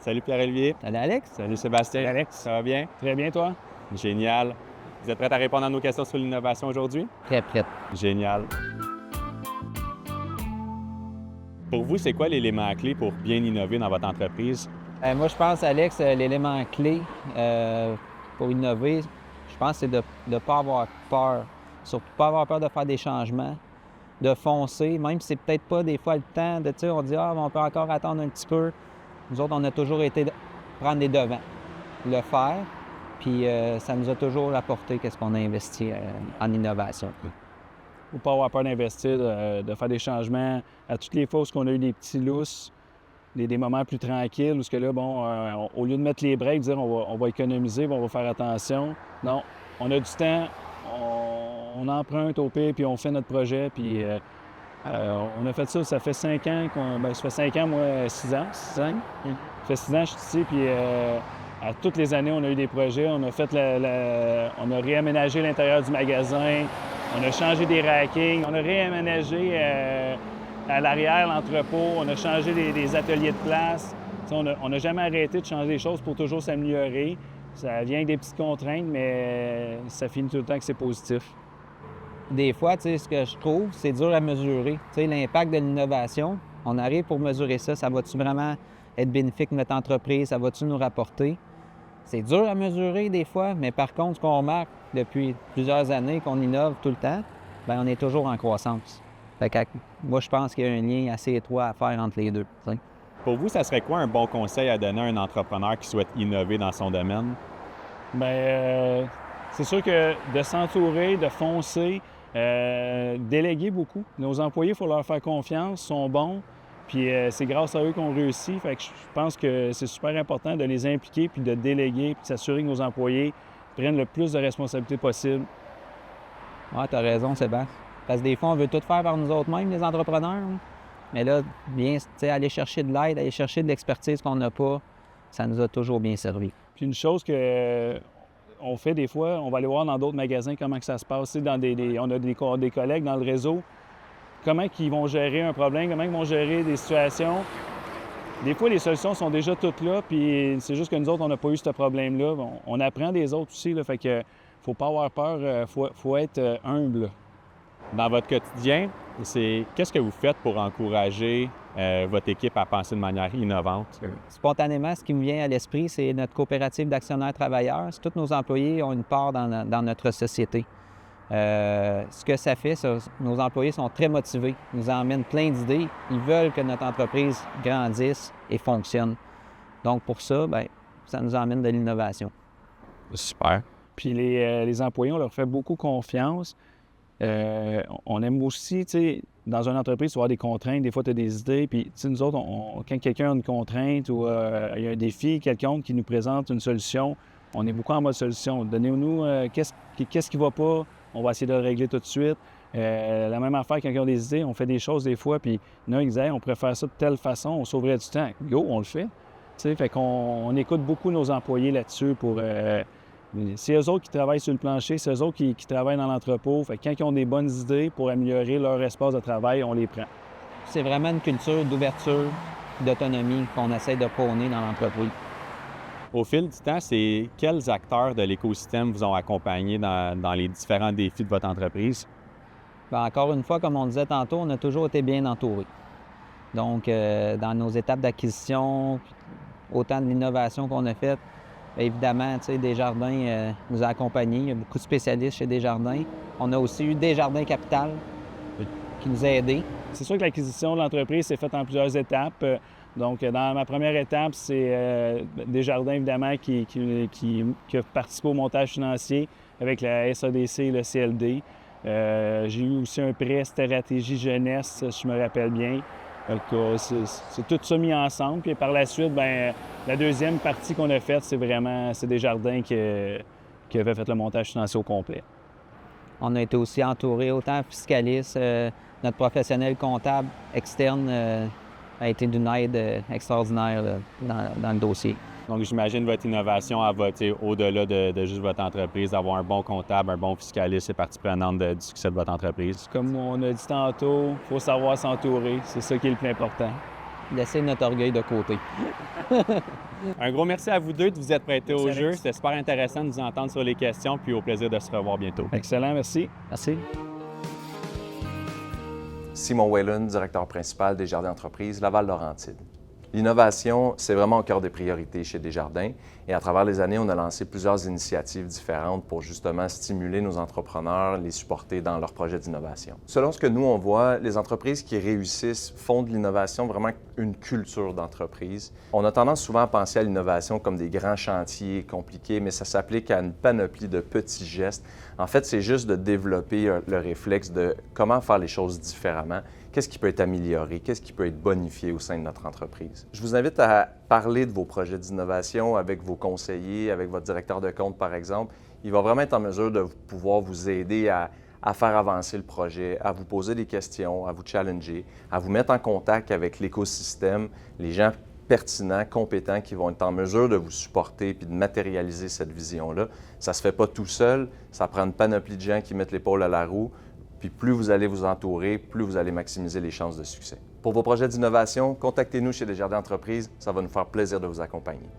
Salut Pierre-Olivier. Salut Alex. Salut Sébastien. Salut Alex. Ça va bien? Très bien, toi? Génial. Vous êtes prêts à répondre à nos questions sur l'innovation aujourd'hui? Très prête. Génial. Pour vous, c'est quoi l'élément clé pour bien innover dans votre entreprise? Moi, je pense, Alex, l'élément clé pour innover, je pense, c'est de ne pas avoir peur. Surtout pas avoir peur de faire des changements, de foncer, même si c'est peut-être pas des fois le temps de, tu sais, on dit, on peut encore attendre un petit peu. Nous autres, on a toujours été prendre les devants, le faire, puis ça nous a toujours apporté qu'est-ce qu'on a investi en innovation. Faut pas avoir peur d'investir, de faire des changements. À toutes les fois où on a eu des petits lousses, des moments plus tranquilles, où ce que là, au lieu de mettre les breaks, dire on va économiser, on va faire attention. Non, on a du temps, on emprunte au pire, puis on fait notre projet, puis on a fait ça fait 5 ans, ça fait 5 ans, moi, 6 ans. Ça fait 6 ans que je suis ici, puis à toutes les années, on a eu des projets. On a fait on a réaménagé l'intérieur du magasin, on a changé des rackings, on a réaménagé à l'arrière l'entrepôt, on a changé des ateliers de place. On n'a jamais arrêté de changer les choses pour toujours s'améliorer. Ça vient avec des petites contraintes, mais ça finit tout le temps que c'est positif. Des fois, tu sais, ce que je trouve, c'est dur à mesurer. Tu sais, l'impact de l'innovation, on arrive pour mesurer ça. Ça va-tu vraiment être bénéfique pour notre entreprise? Ça va-tu nous rapporter? C'est dur à mesurer des fois, mais par contre, ce qu'on remarque depuis plusieurs années qu'on innove tout le temps, bien, on est toujours en croissance. Fait que, moi, je pense qu'il y a un lien assez étroit à faire entre les deux. Tu sais. Pour vous, ça serait quoi un bon conseil à donner à un entrepreneur qui souhaite innover dans son domaine? Bien, c'est sûr que de s'entourer, de foncer, déléguer beaucoup. Nos employés, il faut leur faire confiance, sont bons, puis c'est grâce à eux qu'on réussit. Fait que je pense que c'est super important de les impliquer, puis de déléguer, puis de s'assurer que nos employés prennent le plus de responsabilités possible. Oui, tu as raison, Sébastien. Parce que des fois, on veut tout faire par nous autres mêmes, les entrepreneurs. Hein? Mais là, bien, aller chercher de l'aide, aller chercher de l'expertise qu'on n'a pas, ça nous a toujours bien servi. Puis une chose que on fait des fois, on va aller voir dans d'autres magasins comment que ça se passe. On a des collègues dans le réseau, comment ils vont gérer un problème, comment ils vont gérer des situations. Des fois, les solutions sont déjà toutes là, puis c'est juste que nous autres, on n'a pas eu ce problème-là. On apprend des autres aussi, là, fait que faut pas avoir peur, faut être humble. Dans votre quotidien, qu'est-ce que vous faites pour encourager votre équipe à penser de manière innovante? Spontanément, ce qui me vient à l'esprit, c'est notre coopérative d'actionnaires travailleurs. Tous nos employés ont une part dans notre société. Ce que ça fait, nos employés sont très motivés, ils nous emmènent plein d'idées. Ils veulent que notre entreprise grandisse et fonctionne. Donc pour ça, bien, ça nous emmène de l'innovation. Super. Puis les employés, on leur fait beaucoup confiance. On aime aussi, tu sais, dans une entreprise, tu vas avoir des contraintes, des fois tu as des idées, puis tu sais, nous autres, quand quelqu'un a une contrainte ou il y a un défi, quelqu'un qui nous présente une solution, on est beaucoup en mode solution. Donnez-nous qu'est-ce qui va pas, on va essayer de le régler tout de suite. La même affaire, quand ils ont des idées, on fait des choses des fois, puis nous, ils disent, on pourrait faire ça de telle façon, on sauverait du temps. Go, on le fait. Tu sais, fait qu'on écoute beaucoup nos employés là-dessus pour... c'est eux autres qui travaillent sur le plancher, c'est eux autres qui travaillent dans l'entrepôt. Fait que quand ils ont des bonnes idées pour améliorer leur espace de travail, on les prend. C'est vraiment une culture d'ouverture, d'autonomie qu'on essaie de prôner dans l'entreprise. Au fil du temps, c'est quels acteurs de l'écosystème vous ont accompagné dans les différents défis de votre entreprise? Bien, encore une fois, comme on disait tantôt, on a toujours été bien entourés. Donc, dans nos étapes d'acquisition, autant de l'innovation qu'on a faite, évidemment, tu sais, Desjardins nous a accompagnés. Il y a beaucoup de spécialistes chez Desjardins. On a aussi eu Desjardins Capital qui nous a aidés. C'est sûr que l'acquisition de l'entreprise s'est faite en plusieurs étapes. Donc, dans ma première étape, c'est Desjardins, évidemment, qui a participé au montage financier avec la SADC et le CLD. J'ai eu aussi un prêt stratégie jeunesse, si je me rappelle bien. C'est tout ça mis ensemble. Puis par la suite, bien, la deuxième partie qu'on a faite, c'est Desjardins qui avait fait le montage financier au complet. On a été aussi entourés, autant fiscalistes, notre professionnel comptable externe a été d'une aide extraordinaire là, dans le dossier. Donc, j'imagine votre innovation à voter au-delà de juste votre entreprise, d'avoir un bon comptable, un bon fiscaliste et partie prenante du succès de votre entreprise. Comme on a dit tantôt, il faut savoir s'entourer. C'est ça qui est le plus important. laisser notre orgueil de côté. Un gros merci à vous deux de vous être prêtés au Merci, jeu. Alex. C'était super intéressant de vous entendre sur les questions, puis au plaisir de se revoir bientôt. Excellent, merci. Merci. Simon Whalen, directeur principal des Jardins d'entreprise Laval-Laurentide. L'innovation, c'est vraiment au cœur des priorités chez Desjardins et à travers les années, on a lancé plusieurs initiatives différentes pour justement stimuler nos entrepreneurs, les supporter dans leurs projets d'innovation. Selon ce que nous, on voit, les entreprises qui réussissent font de l'innovation vraiment une culture d'entreprise. On a tendance souvent à penser à l'innovation comme des grands chantiers compliqués, mais ça s'applique à une panoplie de petits gestes. En fait, c'est juste de développer le réflexe de comment faire les choses différemment. Qu'est-ce qui peut être amélioré? Qu'est-ce qui peut être bonifié au sein de notre entreprise? Je vous invite à parler de vos projets d'innovation avec vos conseillers, avec votre directeur de compte, par exemple. Il va vraiment être en mesure de pouvoir vous aider à faire avancer le projet, à vous poser des questions, à vous challenger, à vous mettre en contact avec l'écosystème, les gens pertinents, compétents qui vont être en mesure de vous supporter puis de matérialiser cette vision-là. Ça ne se fait pas tout seul, ça prend une panoplie de gens qui mettent l'épaule à la roue. Puis plus vous allez vous entourer, plus vous allez maximiser les chances de succès. Pour vos projets d'innovation, contactez-nous chez Desjardins Entreprises, ça va nous faire plaisir de vous accompagner.